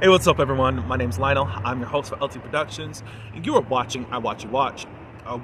Hey, what's up, everyone? My name's Lionel. I'm your host for LT Productions, and you are watching I Watch You Watch.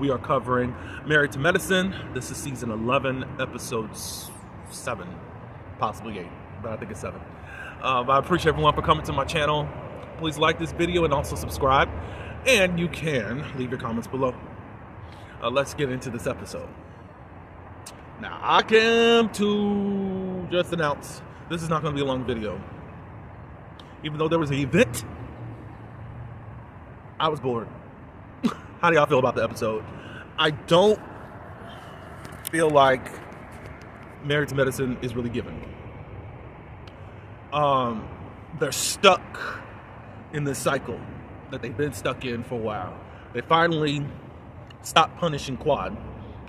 We are covering Married to Medicine. This is season 11, episodes 7, possibly 8, but I think it's 7. I appreciate everyone for coming to my channel. Please like this video and also subscribe, and you can leave your comments below. Let's get into this episode. Now, I came to just announce this is not going to be a long video. Even though there was an event, I was bored. How do y'all feel about the episode? I don't feel like Married to Medicine is really giving. They're stuck in this cycle that they've been stuck in for a while. They finally stopped punishing Quad,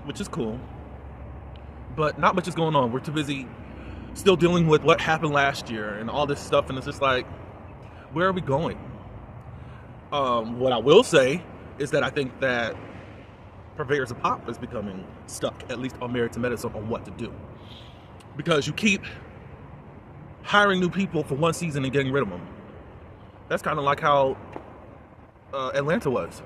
which is cool. But not much is going on. We're too busy still dealing with what happened last year and all this stuff, and it's just like, where are we going? What I will say is that I think that Purveyors of Pop is becoming stuck, at least on Married to Medicine, on what to do. Because you keep hiring new people for one season and getting rid of them. That's kind of like how Atlanta was.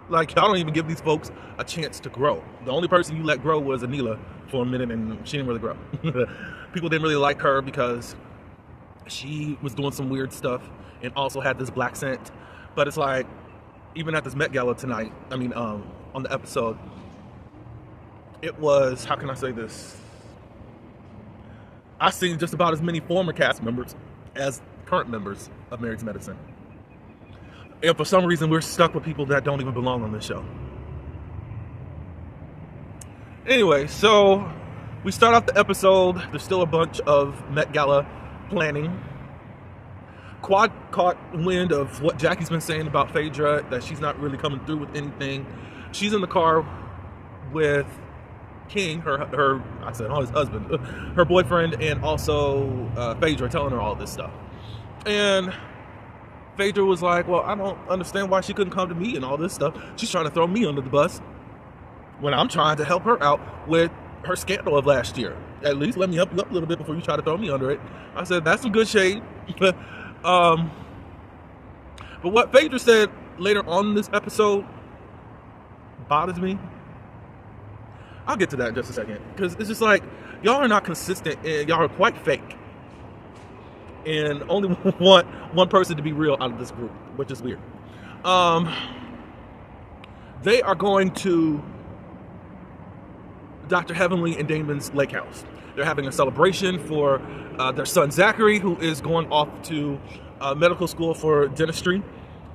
Like, y'all don't even give these folks a chance to grow. The only person you let grow was Anila for a minute, and she didn't really grow. People didn't really like her because she was doing some weird stuff and also had this black scent. But it's like, even at this Met Gala tonight, on the episode, it was, how can I say this? I've seen just about as many former cast members as current members of Married to Medicine. And for some reason, we're stuck with people that don't even belong on this show. Anyway, so we start off the episode. There's still a bunch of Met Gala planning. Quad caught wind of what Jackie's been saying about Phaedra, that she's not really coming through with anything. She's in the car with King, her I said, his husband, her boyfriend, and also Phaedra, telling her all this stuff. And Phaedra was like, well, I don't understand why she couldn't come to me and all this stuff. She's trying to throw me under the bus when I'm trying to help her out with her scandal of last year. At least let me help you up a little bit before you try to throw me under it. I said, that's some good shade. But what Phaedra said later on in this episode bothers me. I'll get to that in just a second, because it's just like, y'all are not consistent and y'all are quite fake, and only want one person to be real out of this group, which is weird. They are going to Dr. Heavenly and Damon's lake house. They're having a celebration for their son Zachary, who is going off to medical school for dentistry.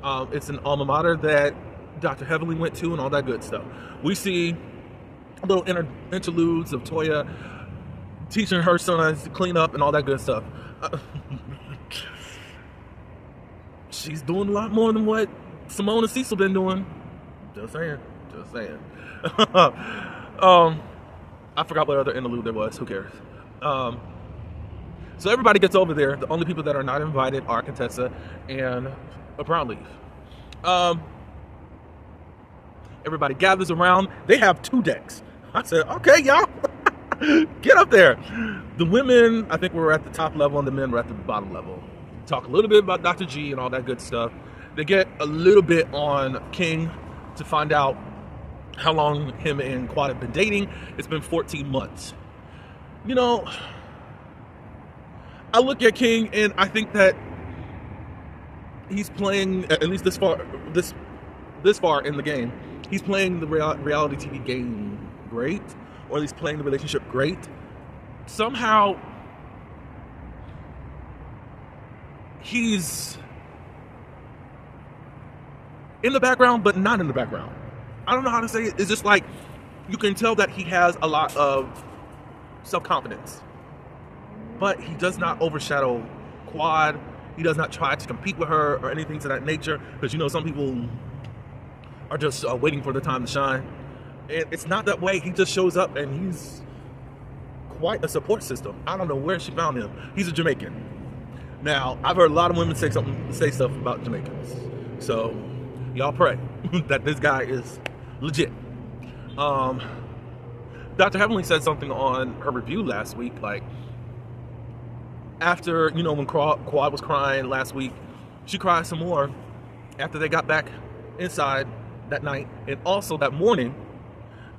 It's an alma mater that Dr. Heavenly went to and all that good stuff. We see little interludes of Toya teaching her son to clean up and all that good stuff. She's doing a lot more than what Simone and Cecil been doing. Just saying. I forgot what other interlude there was. Who cares? So everybody gets over there. The only people that are not invited are Contessa and Brownleaf. Everybody gathers around. They have 2 decks. I said, okay, y'all, get up there. The women, I think, were at the top level, and the men were at the bottom level. Talk a little bit about Dr. G and all that good stuff. They get a little bit on King to find out how long him and Quad have been dating. It's been 14 months. You know, I look at King and I think that he's playing, at least this far in the game, he's playing the reality TV game great, or at least playing the relationship great. Somehow he's in the background, but not in the background. I don't know how to say it. It's just like, you can tell that he has a lot of self-confidence, but he does not overshadow Quad. He does not try to compete with her or anything to that nature, because, you know, some people are just waiting for the time to shine. And it's not that way. He just shows up and he's quite a support system. I don't know where she found him. He's a Jamaican. Now, I've heard a lot of women say stuff about Jamaicans. So y'all pray that this guy is legit. Dr. Heavenly said something on her review last week, like, after, when Quad was crying last week, she cried some more after they got back inside that night, and also that morning.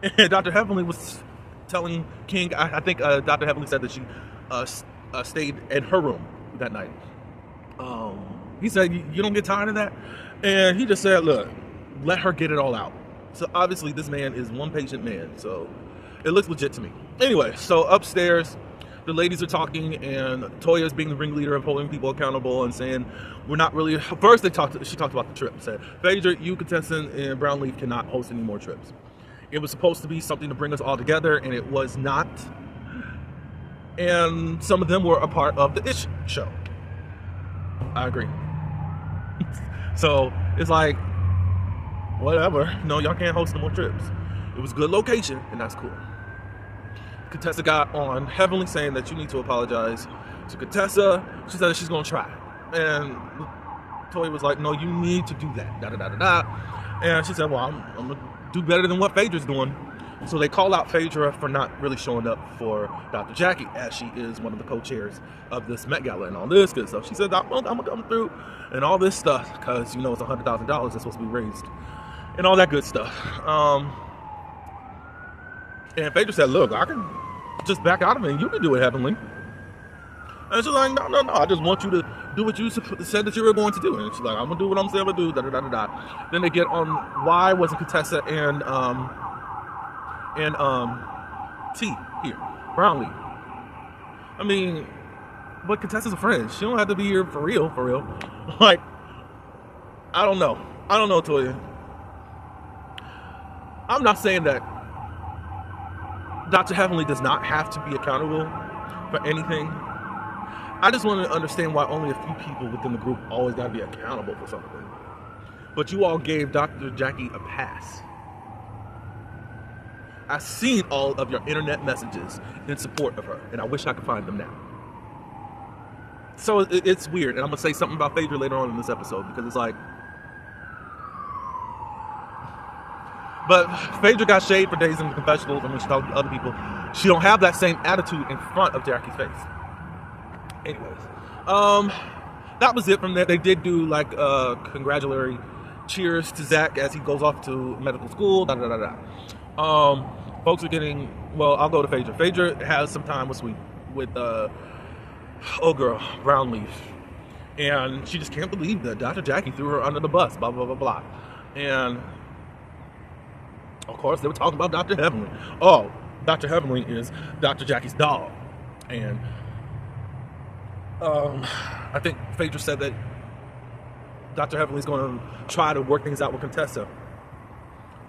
And Dr. Heavenly was telling King, I think Dr. Heavenly said that she stayed in her room that night. He said, you don't get tired of that? And he just said, look, let her get it all out. So obviously this man is one patient man, so it looks legit to me. Anyway, so upstairs, the ladies are talking, and Toya's being the ringleader of holding people accountable and saying, we're not really, first she talked about the trip, said, Phaedra, you, contestant, and Brownleaf cannot host any more trips. It was supposed to be something to bring us all together, and it was not. And some of them were a part of the Ish show. I agree. So it's like, whatever. No, y'all can't host no more trips. It was a good location, and that's cool. Contessa got on Heavenly saying that you need to apologize to Contessa. She said that she's going to try. And Toya was like, no, you need to do that. Da-da-da-da-da. And she said, well, I'm going to do better than what Phaedra's doing. So they call out Phaedra for not really showing up for Dr. Jackie, as she is one of the co-chairs of this Met Gala and all this good stuff. She said, I'm going to come through and all this stuff because, it's $100,000 that's supposed to be raised and all that good stuff. And Phaedra said, look, I can just back out of it and you can do it, Heavenly. And she's like, no, I just want you to do what you said that you were going to do. And she's like, I'm going to do what I'm saying I'm going to do, da-da-da-da-da. Then they get on why wasn't Contessa and T here, Brownlee. I mean, but Contessa's a friend. She don't have to be here for real. Like, I don't know, Toya. I'm not saying that Dr. Heavenly does not have to be accountable for anything. I just want to understand why only a few people within the group always got to be accountable for something. But you all gave Dr. Jackie a pass. I've seen all of your internet messages in support of her, and I wish I could find them now. So it's weird, and I'm going to say something about Phaedra later on in this episode, because it's like... But Phaedra got shade for days in the confessionals, and when she talked to other people, she don't have that same attitude in front of Jackie's face. Anyways, that was it from there. They did do like congratulatory cheers to Zach as he goes off to medical school. Folks are getting, well, I'll go to Phaedra. Phaedra has some time with Brownleaf, and she just can't believe that Dr. Jackie threw her under the bus. Blah blah blah blah, and of course they were talking about Dr. Heavenly. Oh, Dr. Heavenly is Dr. Jackie's dog, and I think Phaedra said that Dr. Heavenly's going to try to work things out with Contessa.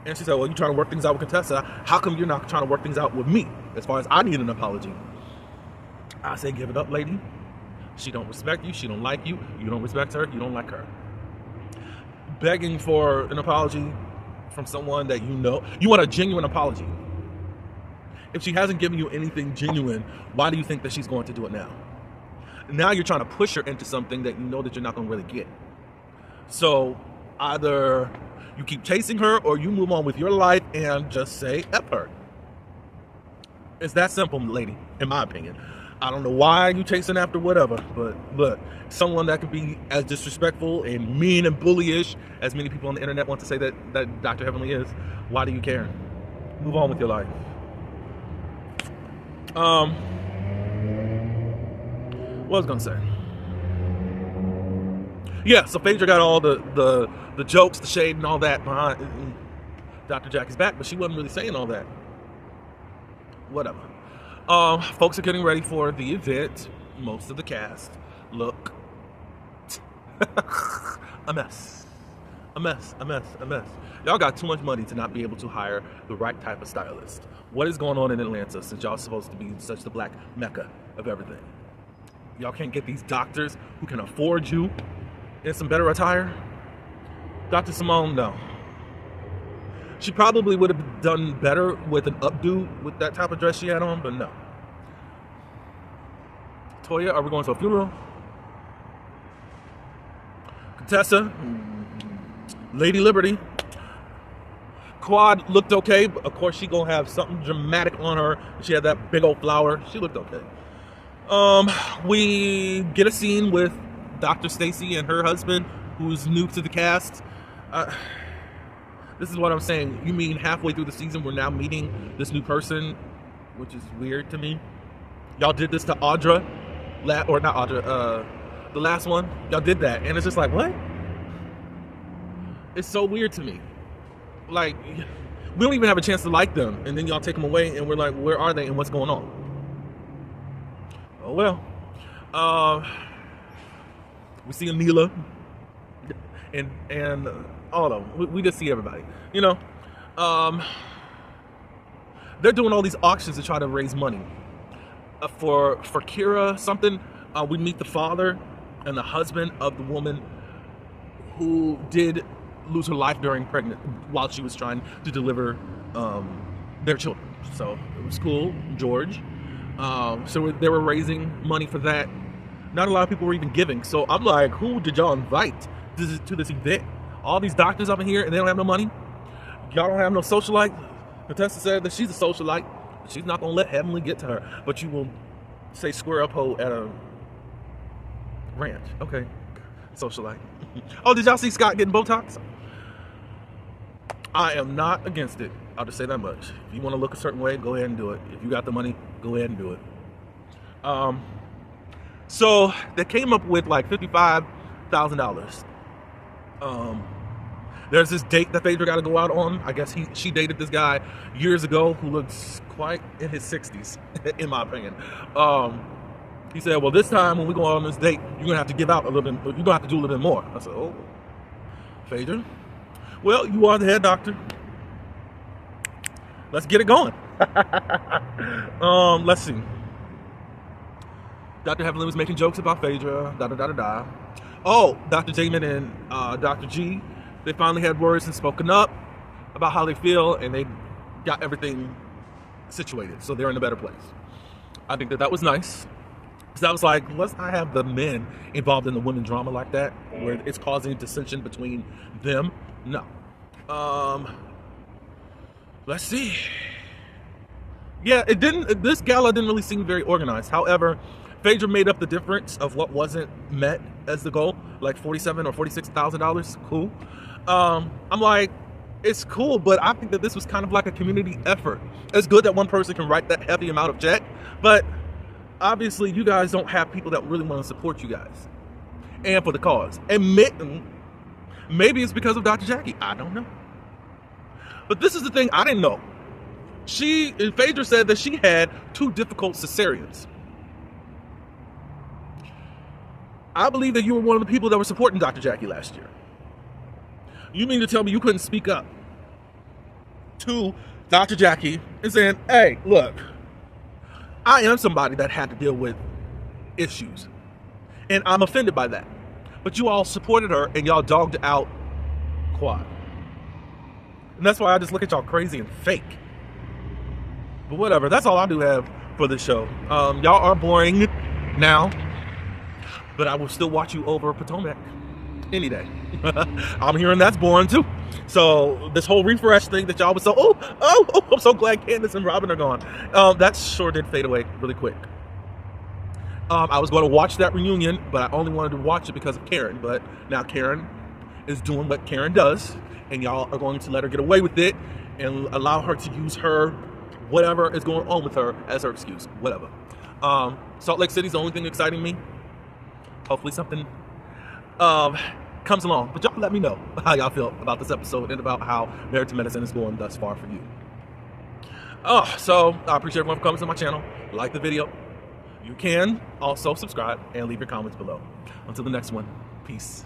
And she said, well, you're trying to work things out with Contessa. How come you're not trying to work things out with me as far as I need an apology? I say, give it up, lady. She don't respect you. She don't like you. You don't respect her. You don't like her. Begging for an apology from someone that you want a genuine apology. If she hasn't given you anything genuine, why do you think that she's going to do it now? Now you're trying to push her into something that you know that you're not going to really get. So either you keep chasing her or you move on with your life and just say F her. It's that simple, lady, in my opinion. I don't know why you chasing after whatever, but look, someone that could be as disrespectful and mean and bullyish as many people on the internet want to say that Dr. Heavenly is, why do you care? Move on with your life. What was I gonna say? Yeah, so Phaedra got all the jokes, the shade, and all that behind Dr. Jackie's back, but she wasn't really saying all that. Whatever. Folks are getting ready for the event. Most of the cast look a mess. Y'all got too much money to not be able to hire the right type of stylist. What is going on in Atlanta since y'all supposed to be such the black mecca of everything? Y'all can't get these doctors who can afford you in some better attire? Dr. Simone, no. She probably would have done better with an updo with that type of dress she had on, but no. Toya, are we going to a funeral? Contessa, Lady Liberty. Quad looked okay, but of course she gonna have something dramatic on her. She had that big old flower. She looked okay. We get a scene with Dr. Stacy and her husband, who's new to the cast. This is what I'm saying. You mean halfway through the season, we're now meeting this new person, which is weird to me. Y'all did this to Audra, or not Audra, the last one. Y'all did that, and it's just like, what? It's so weird to me. Like, we don't even have a chance to like them, and then y'all take them away, and we're like, where are they, and what's going on? Oh well. We see Anila, and all of them. We just see everybody. You know, they're doing all these auctions to try to raise money for Kira something. We meet the father and the husband of the woman who did lose her life while she was trying to deliver their children. So it was cool, George. So they were raising money for that. Not a lot of people were even giving. So I'm like, who did y'all invite to this event? All these doctors up in here and they don't have no money? Y'all don't have no socialite? Contessa said that she's a socialite. She's not gonna let Heavenly get to her. But you will say square up hoe at a ranch. Okay, socialite. Oh, did y'all see Scott getting Botox? I am not against it. I'll just say that much. If you want to look a certain way, go ahead and do it. If you got the money, go ahead and do it. So they came up with like $55,000. There's this date that Phaedra got to go out on. I guess she dated this guy years ago who looks quite in his 60s, in my opinion. He said, well, this time when we go on this date, you're gonna have to give out a little bit. You're gonna have to do a little bit more. I said, oh, Phaedra. Well, you are the head doctor. Let's get it going. Let's see. Dr. Heavenly was making jokes about Phaedra. Oh, Dr. Jamin and Dr. G, they finally had words and spoken up about how they feel, and they got everything situated. So they're in a better place. I think that was nice. Because I was like, let's not have the men involved in the women drama like that, where it's causing dissension between them. No. Let's see. Yeah, this gala didn't really seem very organized. However, Phaedra made up the difference of what wasn't met as the goal, like $47,000 or $46,000. Cool. I'm like, it's cool, but I think that this was kind of like a community effort. It's good that one person can write that heavy amount of check, but obviously you guys don't have people that really want to support you guys and for the cause. And maybe it's because of Dr. Jackie. I don't know. But this is the thing I didn't know. Phaedra said that she had 2 difficult cesareans. I believe that you were one of the people that were supporting Dr. Jackie last year. You mean to tell me you couldn't speak up to Dr. Jackie and saying, hey, look, I am somebody that had to deal with issues, and I'm offended by that. But you all supported her, and y'all dogged out Quad. And that's why I just look at y'all crazy and fake. But whatever, that's all I do have for this show. Y'all are boring now, but I will still watch you over Potomac any day. I'm hearing that's boring too. So this whole refresh thing that y'all was so, I'm so glad Candace and Robin are gone. That sure did fade away really quick. I was going to watch that reunion, but I only wanted to watch it because of Karen. But now Karen is doing what Karen does, and y'all are going to let her get away with it and allow her to use her, whatever is going on with her, as her excuse, whatever. Salt Lake City's the only thing exciting me. Hopefully something comes along. But y'all let me know how y'all feel about this episode and about how Married to Medicine is going thus far for you. So I appreciate everyone for coming to my channel. Like the video. You can also subscribe and leave your comments below. Until the next one, peace.